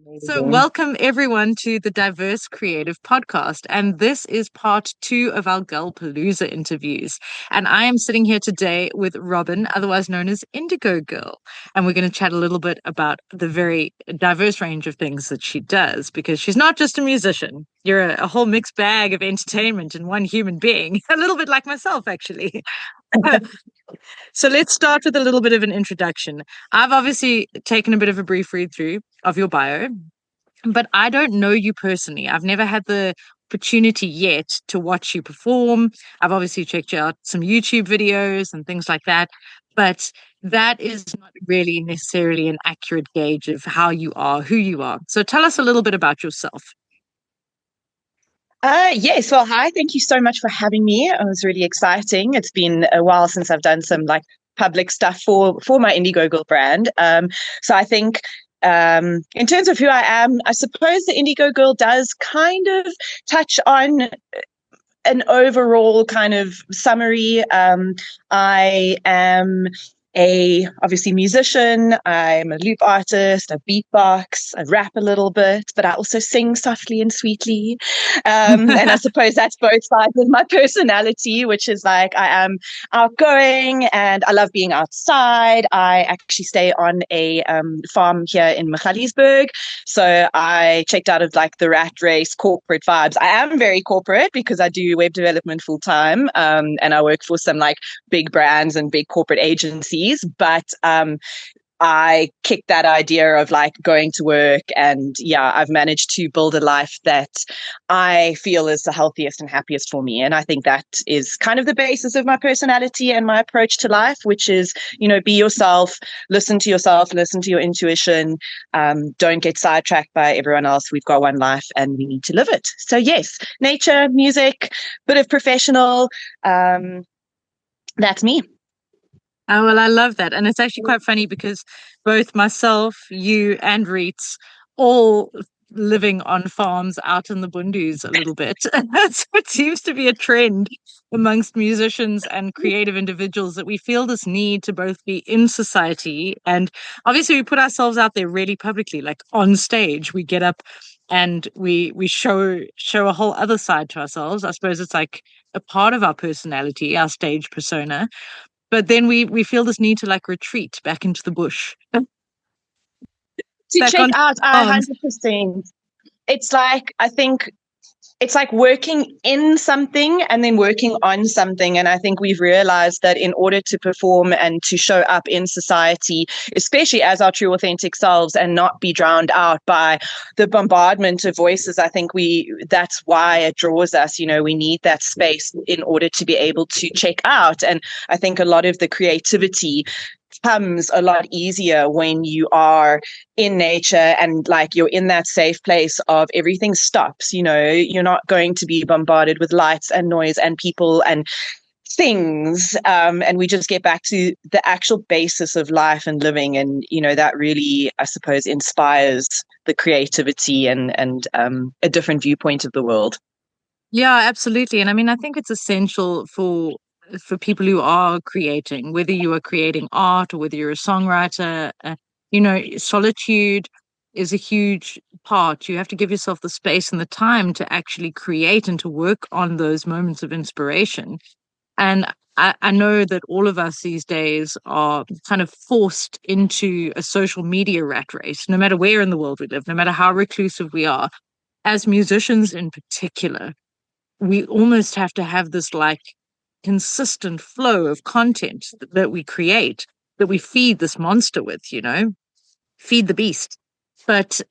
So, Amazing. welcome everyone to the Diverse Creative Podcast. And this is part two of our Galpalooza interviews. And I am sitting here today with Robyn, otherwise known as Indigo Girl. And we're going to chat a little bit about the very diverse range of things that she does, because she's not just a musician. You're a whole mixed bag of entertainment in one human being, a little bit like myself, actually. So let's start with a little bit of an introduction. I've obviously taken a bit of a brief read through of your bio, but I don't know you personally. I've never had the opportunity yet to watch you perform. I've obviously checked out some YouTube videos and things like that, but that is not really necessarily an accurate gauge of how you are, who you are. So tell us a little bit about yourself. Yes, well, hi, thank you so much for having me. It was really exciting. It's been a while since I've done some like public stuff for my Indigo Girl brand. So I think in terms of who I am, I suppose the Indigo Girl does kind of touch on an overall kind of summary. I am a obviously musician. I'm a loop artist, a beatbox, I rap a little bit, but I also sing softly and sweetly. And I suppose that's both sides of my personality, which is like I am outgoing and I love being outside. I actually stay on a farm here in Magaliesburg. So I checked out of like the rat race corporate vibes. I am very corporate because I do web development full time, and I work for some like big brands and big corporate agencies. But I kicked that idea of like going to work, and yeah, I've managed to build a life that I feel is the healthiest and happiest for me. And I think that is kind of the basis of my personality and my approach to life, which is, be yourself, listen to your intuition, don't get sidetracked by everyone else. We've got one life and we need to live it. So yes, nature, music, bit of professional. That's me. Oh, well, I love that. And it's actually quite funny because both myself, you, and Reets all living on farms out in the bundus a little bit. So it seems to be a trend amongst musicians and creative individuals that we feel this need to both be in society, and obviously we put ourselves out there really publicly, like on stage. We get up and we show a whole other side to ourselves. I suppose it's like a part of our personality, our stage persona, but then we feel this need to like retreat back into the bush, To back check on out, I farms. 100%. It's like, I think it's like working in something and then working on something. And I think we've realized that in order to perform and to show up in society, especially as our true authentic selves and not be drowned out by the bombardment of voices, I think that's why it draws us. We need that space in order to be able to check out. And I think a lot of the creativity comes a lot easier when you are in nature and like you're in that safe place of everything stops. You're not going to be bombarded with lights and noise and people and things, and we just get back to the actual basis of life and living. And that really, I suppose, inspires the creativity and a different viewpoint of the world. Yeah, absolutely. And I mean, I think it's essential for people who are creating, whether you are creating art or whether you're a songwriter. Solitude is a huge part. You have to give yourself the space and the time to actually create and to work on those moments of inspiration. And I know that all of us these days are kind of forced into a social media rat race, no matter where in the world we live, no matter how reclusive we are. As musicians in particular, we almost have to have this like consistent flow of content that we create, that we feed this monster with, feed the beast. But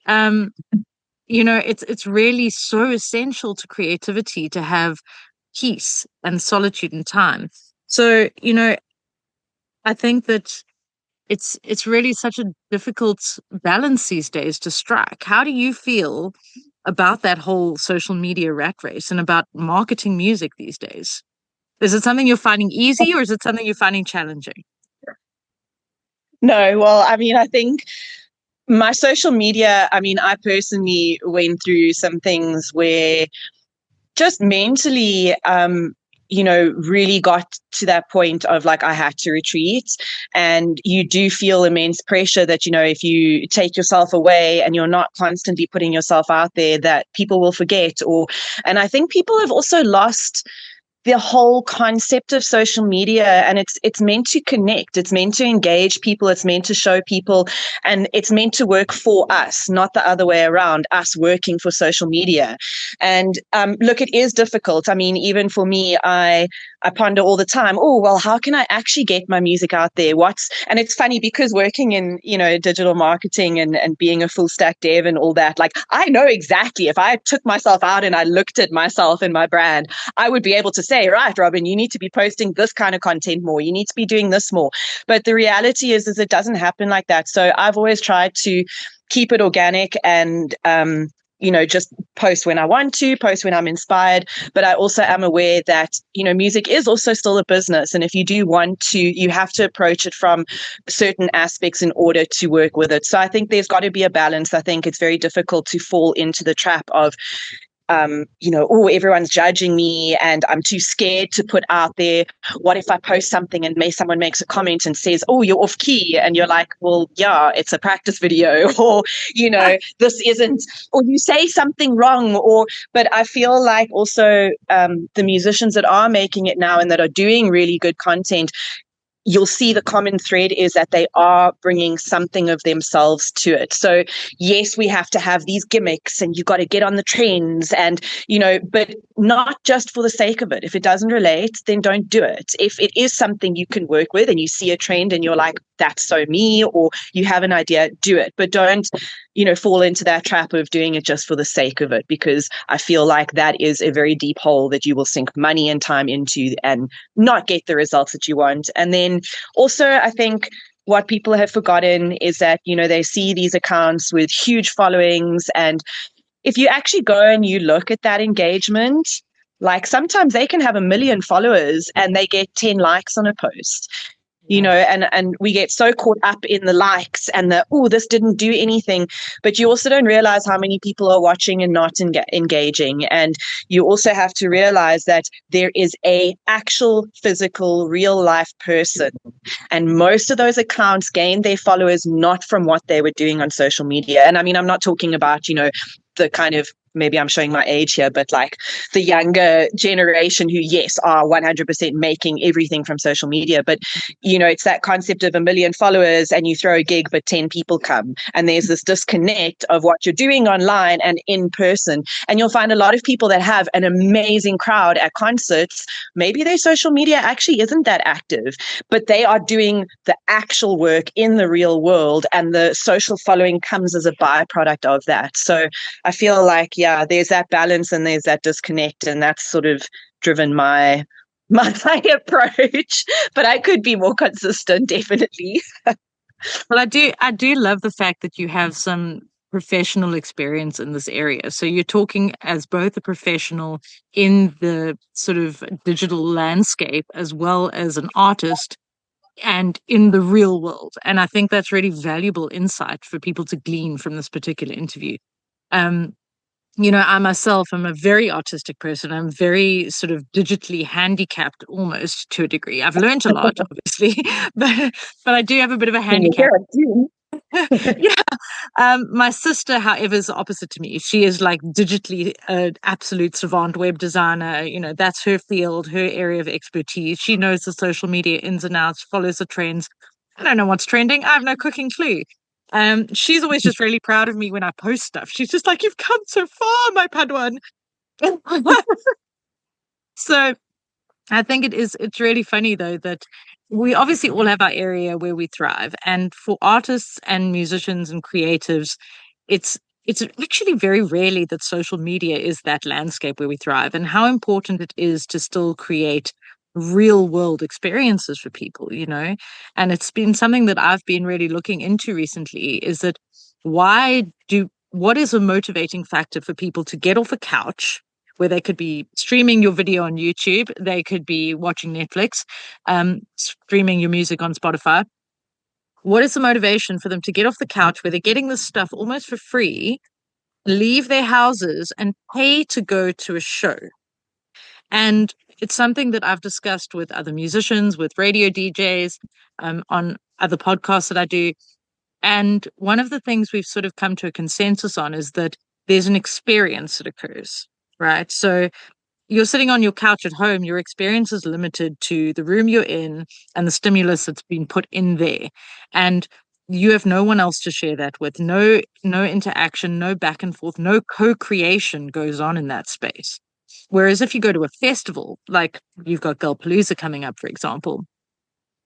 it's really so essential to creativity to have peace and solitude and time. So, I think that it's really such a difficult balance these days to strike. How do you feel about that whole social media rat race and about marketing music these days? Is it something you're finding easy or is it something you're finding challenging? No, well, I mean, I think my social media, I mean, I personally went through some things where just mentally, really got to that point of like, I had to retreat. And you do feel immense pressure that, if you take yourself away and you're not constantly putting yourself out there, that people will forget. And I think people have also lost the whole concept of social media, and it's meant to connect, it's meant to engage people, it's meant to show people, and it's meant to work for us, not the other way around, us working for social media. And look, it is difficult. I mean, even for me, I ponder all the time, oh, well, how can I actually get my music out there? And it's funny because working in, digital marketing and being a full stack dev and all that, like, I know exactly if I took myself out and I looked at myself and my brand, I would be able to say, right, Robyn, you need to be posting this kind of content more. You need to be doing this more. But the reality is it doesn't happen like that. So I've always tried to keep it organic and, just post when I want to, post when I'm inspired. But I also am aware that, music is also still a business. And if you do want to, you have to approach it from certain aspects in order to work with it. So I think there's got to be a balance. I think it's very difficult to fall into the trap of, oh, everyone's judging me and I'm too scared to put out there. What if I post something and someone makes a comment and says, oh, you're off key? And you're like, well, yeah, it's a practice video, or, this isn't, or you say something wrong, but I feel like also the musicians that are making it now and that are doing really good content, you'll see the common thread is that they are bringing something of themselves to it. So yes, we have to have these gimmicks and you've got to get on the trends and, but not just for the sake of it. If it doesn't relate, then don't do it. If it is something you can work with and you see a trend and you're like, that's so me, or you have an idea, do it. But don't, fall into that trap of doing it just for the sake of it, because I feel like that is a very deep hole that you will sink money and time into and not get the results that you want. And then also, I think what people have forgotten is that, they see these accounts with huge followings. And if you actually go and you look at that engagement, like sometimes they can have 1 million followers and they get 10 likes on a post. And we get so caught up in the likes and this didn't do anything, but you also don't realize how many people are watching and not engaging. And you also have to realize that there is a actual physical real life person. And most of those accounts gain their followers not from what they were doing on social media. And I mean, I'm not talking about, the kind of, maybe I'm showing my age here, but like the younger generation who, yes, are 100% making everything from social media. But, it's that concept of 1 million followers and you throw a gig, but 10 people come. And there's this disconnect of what you're doing online and in person. And you'll find a lot of people that have an amazing crowd at concerts. Maybe their social media actually isn't that active, but they are doing the actual work in the real world. And the social following comes as a byproduct of that. So I feel like, yeah, there's that balance and there's that disconnect, and that's sort of driven my approach. But I could be more consistent, definitely. Well, I do love the fact that you have some professional experience in this area. So you're talking as both a professional in the sort of digital landscape as well as an artist and in the real world. And I think that's really valuable insight for people to glean from this particular interview. Um, I myself am a very artistic person. I'm very sort of digitally handicapped almost to a degree. I've learned a lot, obviously, but I do have a bit of a handicap. Yeah. My sister, however, is the opposite to me. She is like digitally an absolute savant web designer. That's her field, her area of expertise. She knows the social media ins and outs, follows the trends. I don't know what's trending. I have no cooking clue. She's always just really proud of me when I post stuff. She's just like, you've come so far, my Padawan. So I think it's really funny though that we obviously all have our area where we thrive. And for artists and musicians and creatives, it's actually very rarely that social media is that landscape where we thrive, and how important it is to still create real world experiences for people, and it's been something that I've been really looking into recently, is that what is a motivating factor for people to get off a couch where they could be streaming your video on YouTube, they could be watching Netflix, streaming your music on Spotify. What is the motivation for them to get off the couch where they're getting this stuff almost for free, leave their houses and pay to go to a show? And it's something that I've discussed with other musicians, with radio DJs, on other podcasts that I do. And one of the things we've sort of come to a consensus on is that there's an experience that occurs, right? So you're sitting on your couch at home, your experience is limited to the room you're in and the stimulus that's been put in there. And you have no one else to share that with. No interaction, no back and forth, no co-creation goes on in that space. Whereas if you go to a festival, like you've got Galpalooza coming up, for example,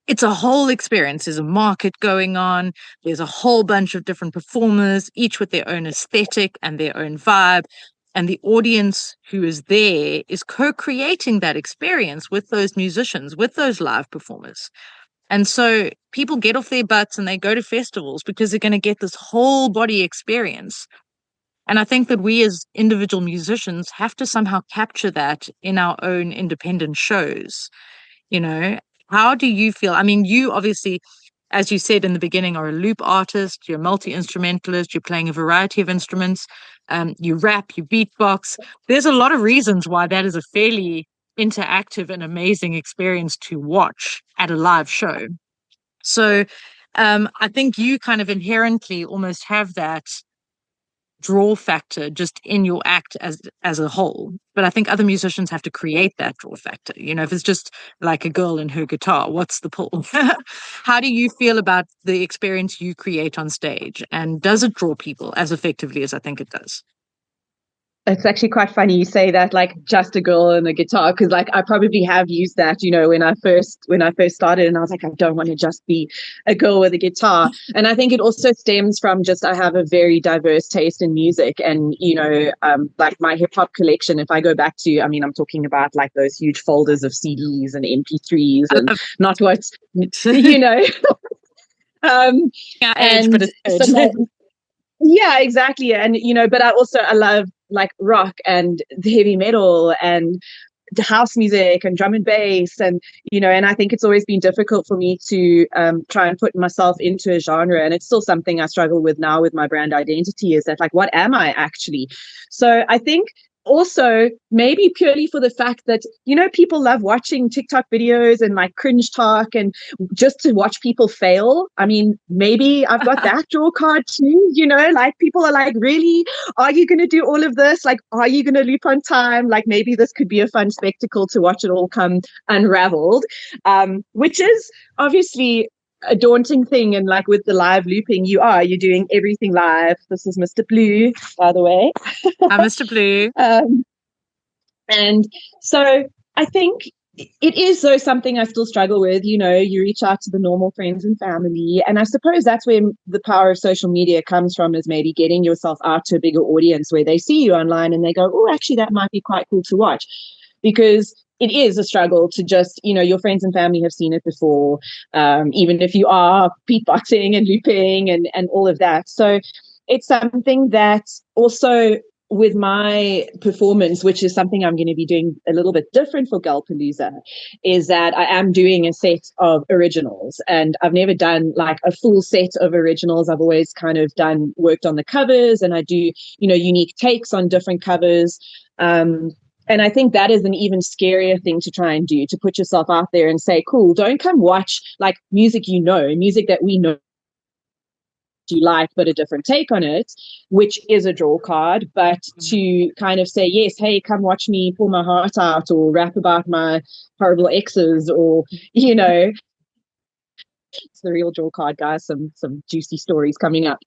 it's a whole experience. There's a market going on. There's a whole bunch of different performers, each with their own aesthetic and their own vibe. And the audience who is there is co-creating that experience with those musicians, with those live performers. And so people get off their butts and they go to festivals because they're going to get this whole body experience. And I think that we as individual musicians have to somehow capture that in our own independent shows. You know, how do you feel? I mean, you obviously, as you said in the beginning, are a loop artist, you're a multi-instrumentalist, you're playing a variety of instruments, you rap, you beatbox. There's a lot of reasons why that is a fairly interactive and amazing experience to watch at a live show. So I think you kind of inherently almost have that draw factor just in your act as a whole. But I think other musicians have to create that draw factor. You know, if it's just like a girl and her guitar, what's the pull? How do you feel about the experience you create on stage? And does it draw people as effectively as I think it does? It's actually quite funny you say that, like just a girl and a guitar, because like I probably have used that, you know, when I first started, and I was like, I don't want to just be a girl with a guitar. And I think it also stems from just I have a very diverse taste in music, and you know, like my hip hop collection. If I go back to, I mean, I'm talking about like those huge folders of CDs and MP3s, and not what you know. Yeah, age, and but it's good. so yeah, exactly. And, you know, but I love like rock and the heavy metal and the house music and drum and bass. And, you know, and I think it's always been difficult for me to try and put myself into a genre. And it's still something I struggle with now with my brand identity, is that like, what am I actually? So I think also maybe purely for the fact that, you know, people love watching TikTok videos and like cringe talk and just to watch people fail. I mean, maybe I've got that draw card too, you know, like people are like, really, are you going to do all of this? Like, are you going to loop on time? Like maybe this could be a fun spectacle to watch it all come unraveled, which is obviously a daunting thing. And like with the live looping, you're doing everything live. This is Mr. Blue, by the way. I'm Mr. Blue. And so I think it is though something I still struggle with. You know, you reach out to the normal friends and family, and I suppose that's where the power of social media comes from, is maybe getting yourself out to a bigger audience where they see you online and they go, oh, actually that might be quite cool to watch. Because it is a struggle to just, you know, your friends and family have seen it before, even if you are beatboxing and looping and all of that. So it's something that also with my performance, which is something I'm going to be doing a little bit different for Galpalooza, is that I am doing a set of originals, and I've never done like a full set of originals. I've always kind of worked on the covers, and I do, you know, unique takes on different covers. And I think that is an even scarier thing to try and do, to put yourself out there and say, cool, don't come watch like music, you know, music that we know you like, but a different take on it, which is a draw card. But to kind of say, yes, hey, come watch me pull my heart out or rap about my horrible exes, or, you know, it's the real draw card, guys. Some juicy stories coming up.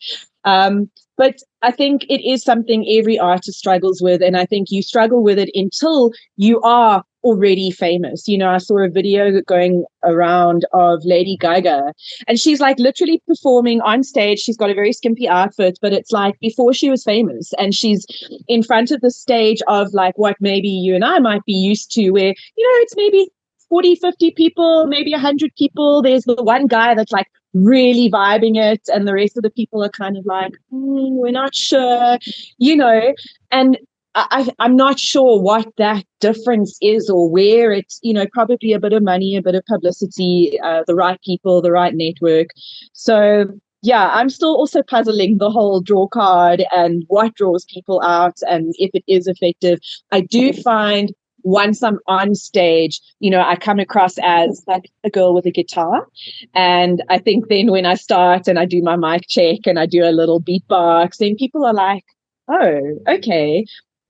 But I think it is something every artist struggles with. And I think you struggle with it until you are already famous. You know, I saw a video going around of Lady Gaga, and she's like literally performing on stage. She's got a very skimpy outfit, but it's like before she was famous, and she's in front of the stage of like what maybe you and I might be used to, where, you know, it's maybe 40, 50 people, maybe 100 people. There's the one guy that's like really vibing it, and the rest of the people are kind of like, we're not sure, you know. And I'm not sure what that difference is, or where it's, you know, probably a bit of money, a bit of publicity, the right people, the right network. So yeah, I'm still also puzzling the whole draw card and what draws people out and if it is effective. I do find once I'm on stage, I come across as like a girl with a guitar. And I think then when I start and I do my mic check and I do a little beatbox, then people are like, oh, okay.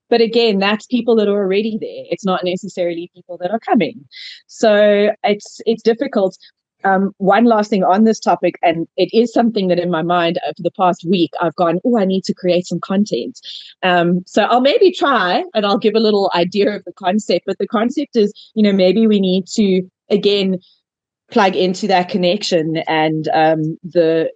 But again, that's people that are already there. It's not necessarily people that are coming. So it's difficult. One last thing on this topic, and it is something that in my mind for the past week, I've gone, oh, I need to create some content. So I'll maybe try and I'll give a little idea of the concept. But the concept is, maybe we need to, again, plug into that connection and the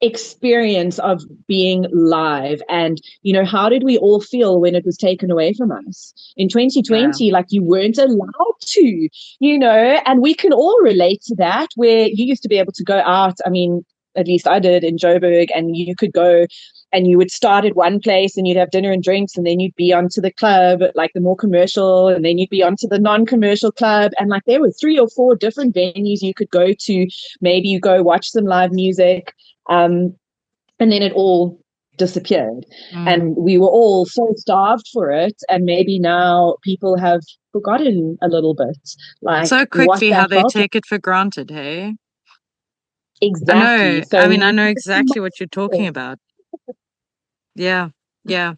experience of being live. And how did we all feel when it was taken away from us in 2020? Like, you weren't allowed to, and we can all relate to that, where you used to be able to go out. I mean, at least I did in Joburg, and you could go and you would start at one place and you'd have dinner and drinks, and then you'd be onto the club, like the more commercial, and then you'd be onto the non-commercial club. And like, there were 3 or 4 different venues you could go to. Maybe you go watch some live music. And then it all disappeared. And we were all so starved for it. And maybe now people have forgotten a little bit. Like, so quickly how they take it for granted, hey? Exactly. I know exactly what you're talking about. Yeah, yeah.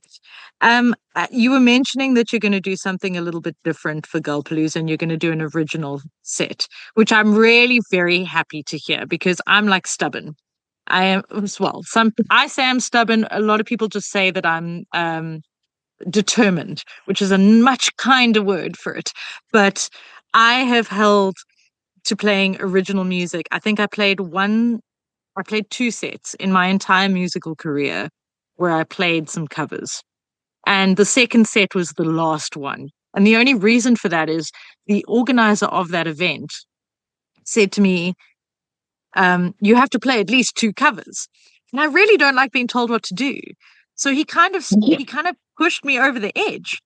You were mentioning that you're going to do something a little bit different for Galpalooza, and you're going to do an original set, which I'm really very happy to hear, because I'm like stubborn. I am as well. I say I'm stubborn. A lot of people just say that I'm determined, which is a much kinder word for it. But I have held to playing original music. I think I played 2 sets in my entire musical career where I played some covers. And the second set was the last one. And the only reason for that is the organizer of that event said to me, you have to play at least 2 covers. And I really don't like being told what to do. So he kind of pushed me over the edge.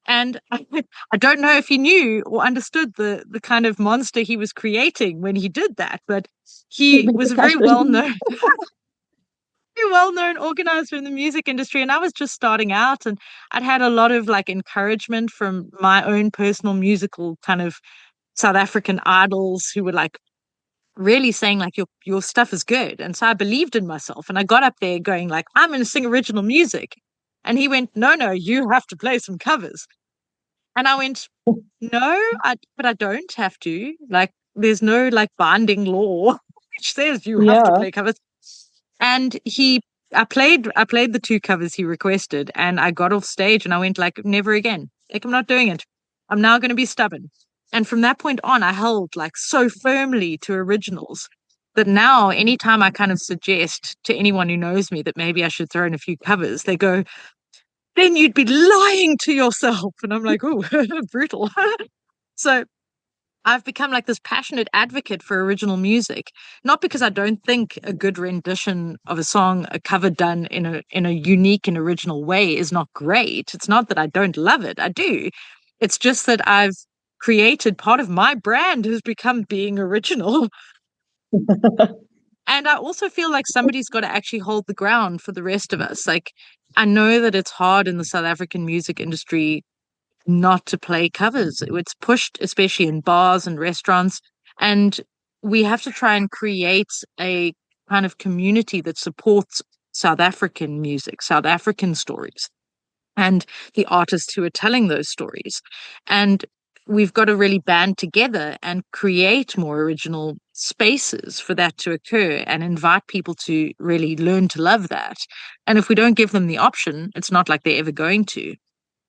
And I don't know if he knew or understood the kind of monster he was creating when he did that, but he was a very well-known organizer in the music industry, and I was just starting out, and I'd had a lot of like encouragement from my own personal musical kind of South African idols who were like really saying like your stuff is good. And so I believed in myself, and I got up there going like, I'm going to sing original music. And he went, no, you have to play some covers. And I went, no, but I don't have to. Like, there's no like binding law which says you have to play covers. And I played the 2 covers he requested, and I got off stage and I went like, never again. Like, I'm not doing it. I'm now going to be stubborn. And from that point on, I held like so firmly to originals that now anytime I kind of suggest to anyone who knows me that maybe I should throw in a few covers, they go, then you'd be lying to yourself. And I'm like, oh, brutal. So I've become like this passionate advocate for original music, not because I don't think a good rendition of a song, a cover done in a unique and original way is not great. It's not that I don't love it. I do. It's just that I've created part of my brand has become being original. And I also feel like somebody's got to actually hold the ground for the rest of us. Like, I know that it's hard in the South African music industry not to play covers. It's pushed, especially in bars and restaurants. And we have to try and create a kind of community that supports South African music, South African stories, and the artists who are telling those stories. And we've got to really band together and create more original spaces for that to occur and invite people to really learn to love that. And if we don't give them the option, it's not like they're ever going to.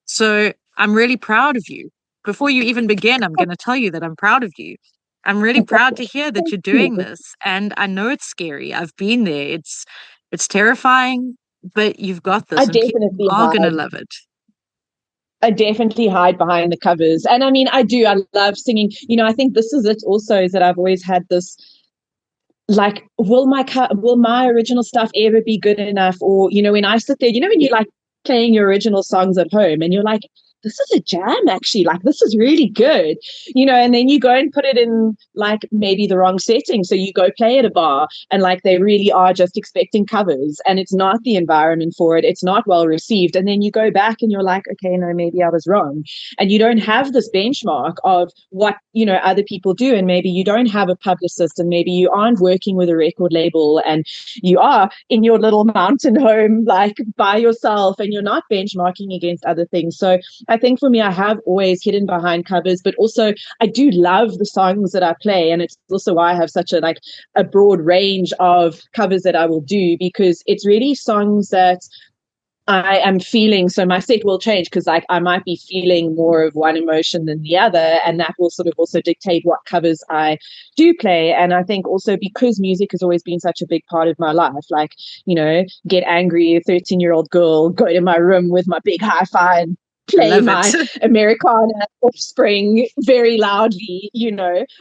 So I'm really proud of you. Before you even begin, I'm going to tell you that I'm proud of you. I'm really proud to hear that you're doing this. And I know it's scary. I've been there. It's terrifying, but you've got this, and people are going to love it. I definitely hide behind the covers. And I mean, I love singing. I think this is it also, is that I've always had this, like, will my original stuff ever be good enough? Or, when I sit there, when you like playing your original songs at home and you're like, this is a jam, actually. Like, this is really good, and then you go and put it in like maybe the wrong setting. So you go play at a bar and like they really are just expecting covers and it's not the environment for it. It's not well received. And then you go back and you're like, okay, no, maybe I was wrong. And you don't have this benchmark of what, other people do. And maybe you don't have a publicist and maybe you aren't working with a record label and you are in your little mountain home, like by yourself, and you're not benchmarking against other things. So I think for me, I have always hidden behind covers, but also I do love the songs that I play. And it's also why I have such a broad range of covers that I will do, because it's really songs that I am feeling. So my set will change because like I might be feeling more of one emotion than the other, and that will sort of also dictate what covers I do play. And I think also because music has always been such a big part of my life, like, get angry, 13-year-old girl, go to my room with my big hi-fi and play my Americana Offspring very loudly,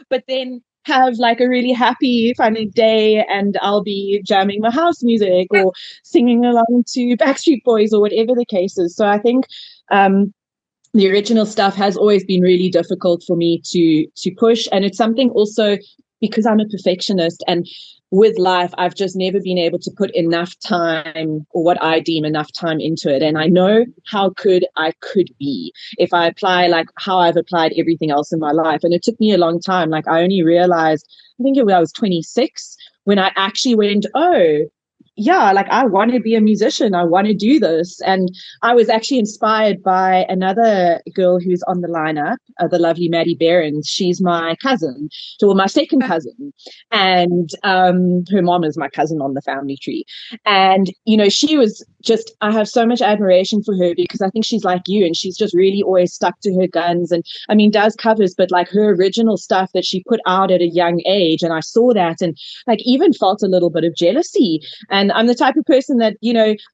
but then have like a really happy, funny day and I'll be jamming my house music or singing along to Backstreet Boys or whatever the case is. So I think the original stuff has always been really difficult for me to push. And it's something also because I'm a perfectionist, and with life, I've just never been able to put enough time, or what I deem enough time, into it. And I know how good I could be if I apply like how I've applied everything else in my life. And it took me a long time. Like I only realized, I think when I was 26, when I actually went, oh, yeah, like I want to be a musician. I want to do this. And I was actually inspired by another girl who's on the lineup, the lovely Maddie Behrens. She's my cousin, well, my second cousin. And her mom is my cousin on the family tree. And, she was just, I have so much admiration for her because I think she's like you and she's just really always stuck to her guns. And I mean, does covers, but like her original stuff that she put out at a young age. And I saw that and like even felt a little bit of jealousy. And I'm the type of person that,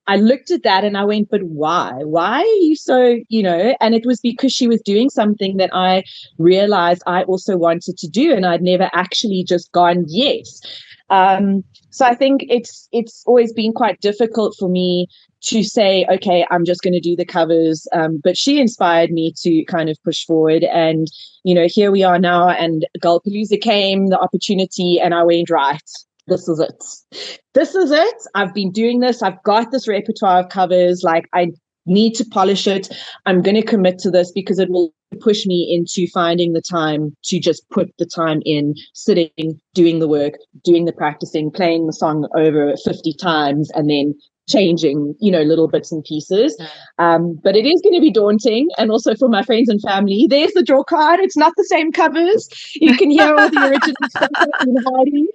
I looked at that and I went, but why? Why are you so, and it was because she was doing something that I realized I also wanted to do. And I'd never actually just gone, yes. So I think it's always been quite difficult for me to say, okay, I'm just going to do the covers. But she inspired me to kind of push forward. And, here we are now. And Galpalooza came, the opportunity, and I went, right. This is it. This is it. I've been doing this. I've got this repertoire of covers. Like I need to polish it. I'm going to commit to this because it will push me into finding the time to just put the time in, sitting, doing the work, doing the practicing, playing the song over 50 times and then changing, little bits and pieces. But it is going to be daunting. And also for my friends and family, there's the draw card. It's not the same covers. You can hear all the original stuff in hiding.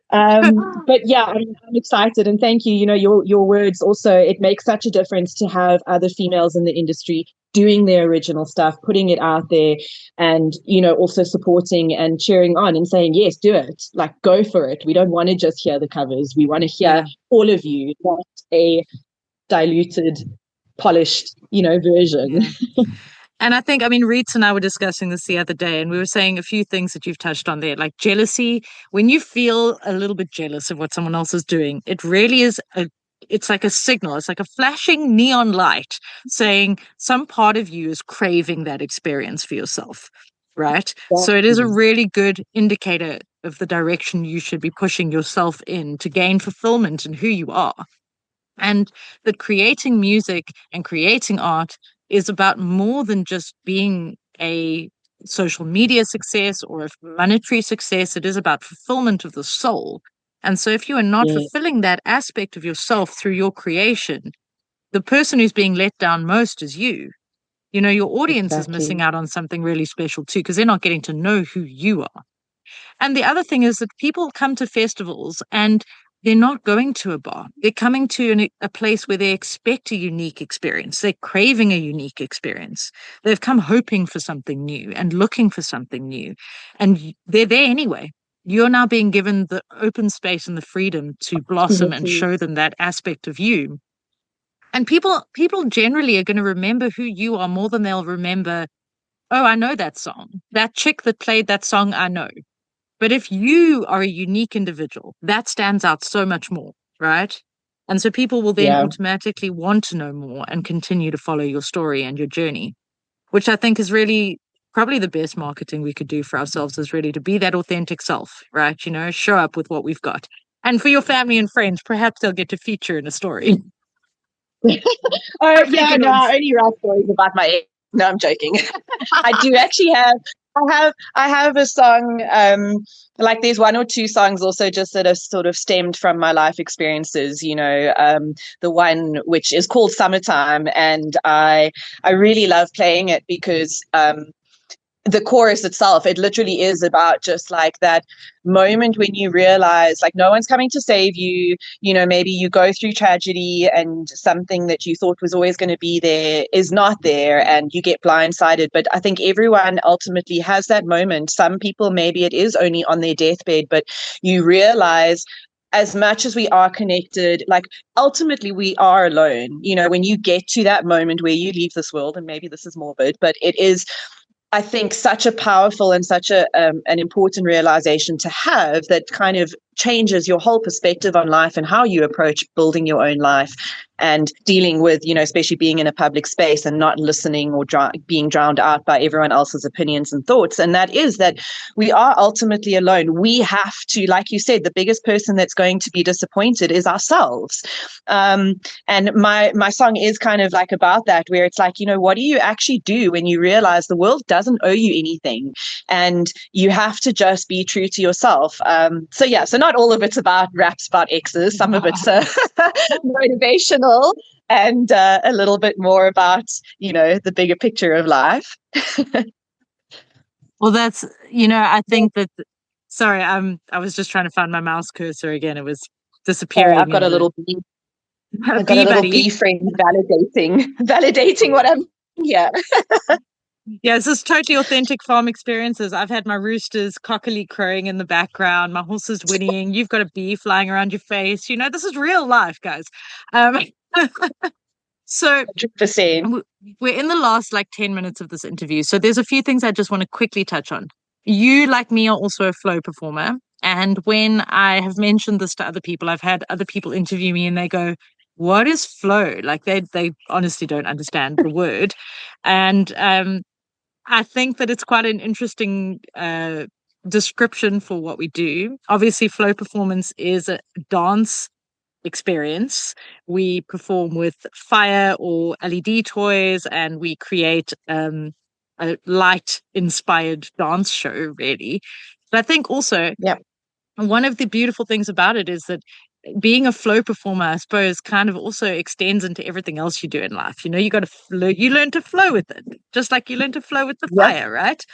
But yeah, I'm excited, and thank you. Your words also, it makes such a difference to have other females in the industry doing their original stuff, putting it out there, and also supporting and cheering on and saying, yes, do it, like go for it. We don't want to just hear the covers, we want to hear all of you, not a diluted, polished version. And I think, Reets and I were discussing this the other day, and we were saying a few things that you've touched on there, like jealousy. When you feel a little bit jealous of what someone else is doing, it really is it's like a signal. It's like a flashing neon light saying some part of you is craving that experience for yourself, right? So it is a really good indicator of the direction you should be pushing yourself in to gain fulfillment in who you are. And that creating music and creating art is about more than just being a social media success or a monetary success. It is about fulfillment of the soul. And so if you are not fulfilling that aspect of yourself through your creation, the person who's being let down most is you. Your audience is missing out on something really special too, because they're not getting to know who you are. And the other thing is that people come to festivals and they're not going to a bar. They're coming to a place where they expect a unique experience. They're craving a unique experience. They've come hoping for something new and looking for something new. And they're there anyway. You're now being given the open space and the freedom to blossom and show them that aspect of you. And people generally are going to remember who you are more than they'll remember, oh, I know that song. That chick that played that song, I know. But if you are a unique individual, that stands out so much more, right? And so people will then automatically want to know more and continue to follow your story and your journey. which I think is really probably the best marketing we could do for ourselves, is really to be that authentic self, right? You know, show up with what we've got. And for your family and friends, perhaps they'll get to feature in a story. Oh Hopefully yeah, good no, ones. I only write stories about my ex. No, I'm joking. I do actually have I have a song, like there's one or two songs also just that are sort of stemmed from my life experiences, the one which is called Summertime, and I really love playing it because the chorus itself, it literally is about just like that moment when you realize like no one's coming to save you. Maybe you go through tragedy and something that you thought was always going to be there is not there and you get blindsided. But I think everyone ultimately has that moment. Some people, maybe it is only on their deathbed, but you realize as much as we are connected, like ultimately we are alone. When you get to that moment where you leave this world, and maybe this is morbid, but it is, I think, such a powerful and such an important realization to have that kind of changes your whole perspective on life and how you approach building your own life and dealing with, especially being in a public space and not listening or being drowned out by everyone else's opinions and thoughts. And that is that we are ultimately alone. We have to, like you said, the biggest person that's going to be disappointed is ourselves. And my song is kind of like about that, where it's like, what do you actually do when you realize the world doesn't owe you anything and you have to just be true to yourself? So not all of it's about raps about exes. Some of it's motivational and a little bit more about, the bigger picture of life. Well, that's, I think that, sorry, I was just trying to find my mouse cursor again. It was Sorry, I've disappearing got in a the little bee. I've got a bee little buddy. bee friend validating what I'm. Yeah. Yeah, this is totally authentic farm experiences. I've had my roosters cockily crowing in the background, my horses whinnying. You've got a bee flying around your face. This is real life, guys. Um, so 100%. we're in the last like 10 minutes of this interview. So there's a few things I just want to quickly touch on. You, like me, are also a flow performer. And when I have mentioned this to other people, I've had other people interview me and they go, what is flow? Like they honestly don't understand the word. And I think that it's quite an interesting description for what we do. Obviously, flow performance is a dance experience. We perform with fire or LED toys, and we create a light inspired dance show, really. But I think also Yeah. one of the beautiful things about it is that being a flow performer, I suppose, kind of also extends into everything else you do in life. You got to flow, you learn to flow with it, just like you learn to flow with the Yeah. fire, right?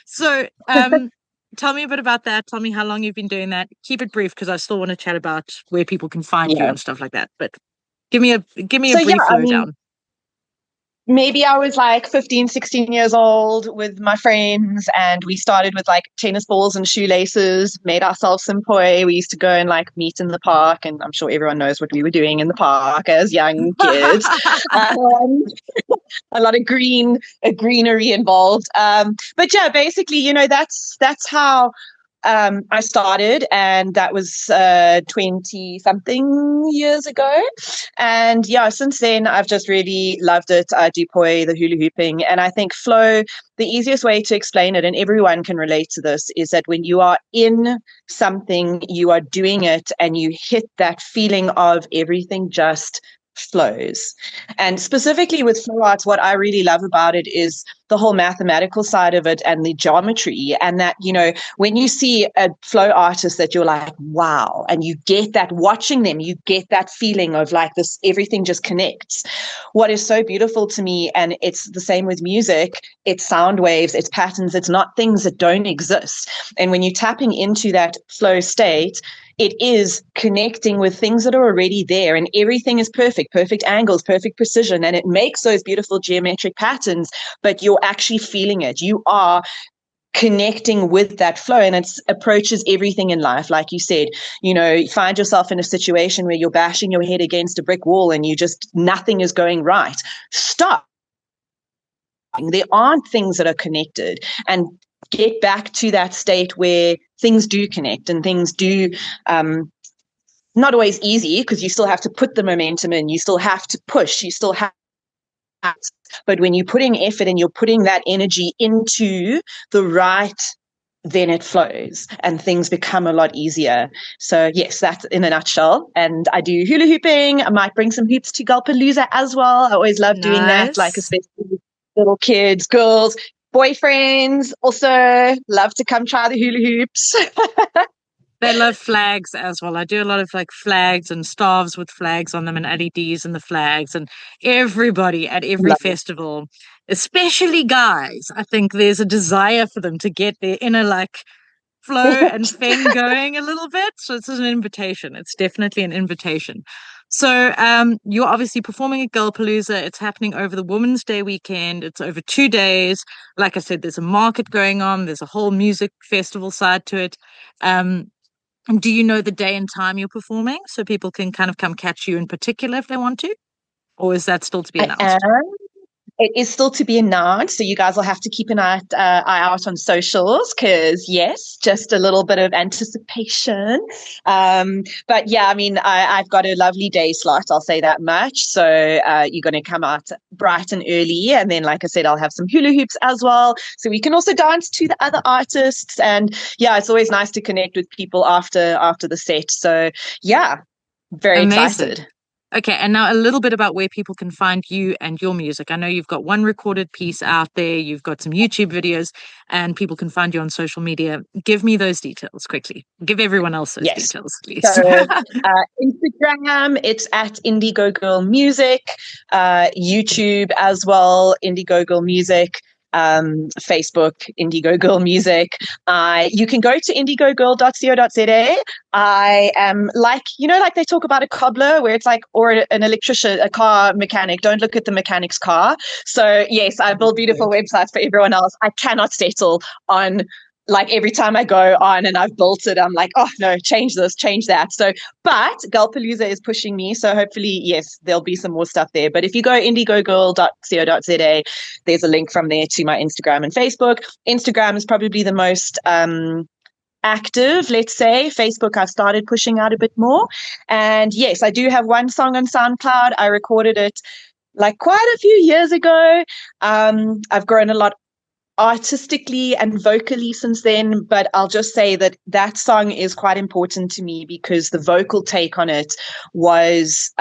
So, tell me a bit about that. Tell me how long you've been doing that. Keep it brief because I still want to chat about where people can find you Yeah. and stuff like that. But give me a So yeah, brief I mean, lowdown. maybe I was like 15, 16 years old with my friends, and we started with like tennis balls and shoelaces, made ourselves some poi. We used to go and like meet in the park, and I'm sure everyone knows what we were doing in the park as young kids. Um, a lot of greenery involved. But yeah, basically, that's how I started, and that was 20 something years ago. And yeah, since then, I've just really loved it. I do poi, the hula hooping, and I think flow, the easiest way to explain it, and everyone can relate to this, is that when you are in something, you are doing it, and you hit that feeling of everything just flows. And specifically with flow arts, what I really love about it is the whole mathematical side of it and the geometry. And that, when you see a flow artist that you're like, wow, and you get that watching them, you get that feeling of like this, everything just connects. What is so beautiful to me, and it's the same with music, it's sound waves, it's patterns, it's not things that don't exist. And when you're tapping into that flow state, it is connecting with things that are already there, and everything is perfect angles, perfect precision, and it makes those beautiful geometric patterns, but you're actually feeling it. You are connecting with that flow, and it approaches everything in life. Like you said, you find yourself in a situation where you're bashing your head against a brick wall and nothing is going right. Stop. There aren't things that are connected, and get back to that state where things do connect and things do, not always easy, because you still have to put the momentum in, you still have to push, you still have But when you're putting effort and you're putting that energy into the right, then it flows and things become a lot easier. So yes, that's in a nutshell. And I do hula hooping. I might bring some hoops to Galpalooza as well. I always love doing that, like Nice. especially little kids, girls, boyfriends also love to come try the hula hoops. They love flags as well. I do a lot of like flags and staves with flags on them and LEDs and the flags. And everybody at every Love it. festival, especially guys, I think there's a desire for them to get their inner like flow and feng going a little bit. So this is an invitation. It's definitely an invitation. So you're obviously performing at Galpalooza. It's happening over the Women's Day weekend. It's over 2 days. Like I said, there's a market going on. There's a whole music festival side to it. Um, and do you know the day and time you're performing so people can kind of come catch you in particular if they want to? Or is that still to be I am. announced? It is still to be announced, so you guys will have to keep an eye out on socials because, yes, just a little bit of anticipation. But yeah, I mean, I've got a lovely day slot, I'll say that much. So you're going to come out bright and early. And then, like I said, I'll have some hula hoops as well. So we can also dance to the other artists. And yeah, it's always nice to connect with people after the set. So yeah, very Amazing. excited. Okay, and now a little bit about where people can find you and your music. I know you've got one recorded piece out there, you've got some YouTube videos, and people can find you on social media. Give me those details quickly. Give everyone else those Yes. details, at So least. Instagram, it's at Indigo Girl Music. YouTube as well, Indigo Girl Music. Facebook, Indigo Girl Music. You can go to indigogirl.co.za. I am like they talk about a cobbler where it's like, or an electrician, a car mechanic. Don't look at the mechanic's car. So yes, I build beautiful websites for everyone else. I cannot settle on like every time I go on and I've built it, I'm like, oh no, change this, change that. So, but Galpalooza is pushing me. So hopefully, yes, there'll be some more stuff there. But if you go indigogirl.co.za, there's a link from there to my Instagram and Facebook. Instagram is probably the most active, let's say. Facebook, I've started pushing out a bit more. And yes, I do have one song on SoundCloud. I recorded it like quite a few years ago. I've grown a lot artistically and vocally since then, but I'll just say that that song is quite important to me because the vocal take on it was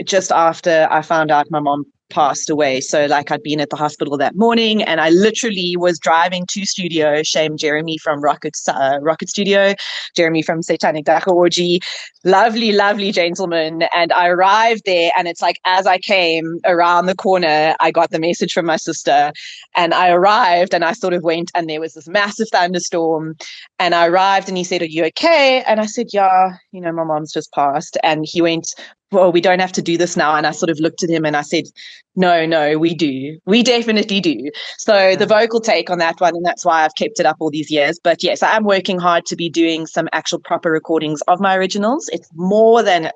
just after I found out my mom passed away. So like I'd been at the hospital that morning and I literally was driving to studio, shame Jeremy from Rocket Studio, Jeremy from Satanic Daka Orgy, lovely gentleman. And I arrived there and it's like as I came around the corner, I got the message from my sister and I arrived and I sort of went and there was this massive thunderstorm and I arrived and he said, "Are you okay?" And I said, "Yeah, my mom's just passed." And he went, "Well, we don't have to do this now." And I sort of looked at him and I said, no, we do. We definitely do. So the vocal take on that one, and that's why I've kept it up all these years. But yes, I am working hard to be doing some actual proper recordings of my originals. It's more than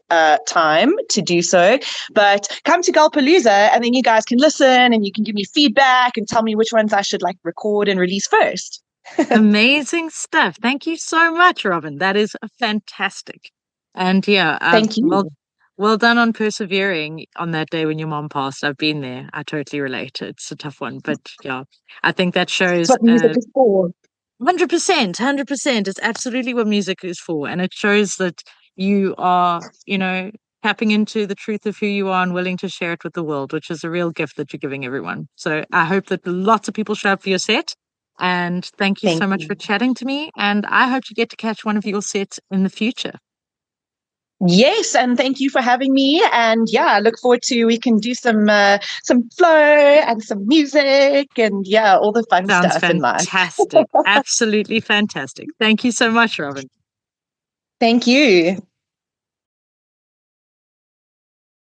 time to do so. But come to Galpalooza and then you guys can listen and you can give me feedback and tell me which ones I should like record and release first. Amazing stuff. Thank you so much, Robyn. That is fantastic. And yeah, Thank you. well done on persevering on that day when your mom passed. I've been there. I totally relate. It's a tough one, but yeah, I think that That's shows what music is for. 100%, 100%. It's absolutely what music is for. And it shows that you are, tapping into the truth of who you are and willing to share it with the world, which is a real gift that you're giving everyone. So I hope that lots of people show up for your set. And thank you Thank so much you. for chatting to me. And I hope you get to catch one of your sets in the future. Yes, and thank you for having me. And yeah, I look forward to we can do some flow and some music and yeah, all the fun Sounds stuff in life. fantastic. Absolutely fantastic. Thank you so much, Robyn. Thank you.